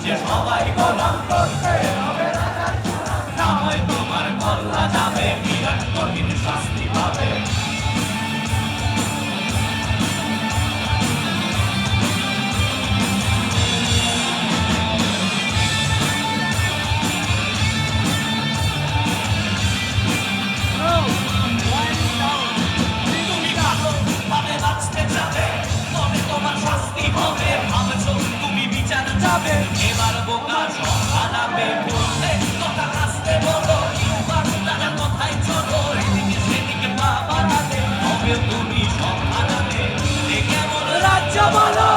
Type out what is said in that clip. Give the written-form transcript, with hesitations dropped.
যে সবাই গোলাম করতে হবে রাজার গোলাম, না হয় তোমার কল্লা যাবে, বিরাট কঠিন শাস্তি পাবে। তুমি ভালোভাবে বাঁচতে চাবে, তবে তোমার শাস্তি হবে। ভাবছো তুমি বিচার যাবে, এবার বোকা সকালাবে বলতে কথা আসতে বলো, এবার তারা কথায় চলো, এদিকে সেদিকে পা বাড়াবে, তবে তুমি সব হারাবে। এ কেমন রাজ্য বলো।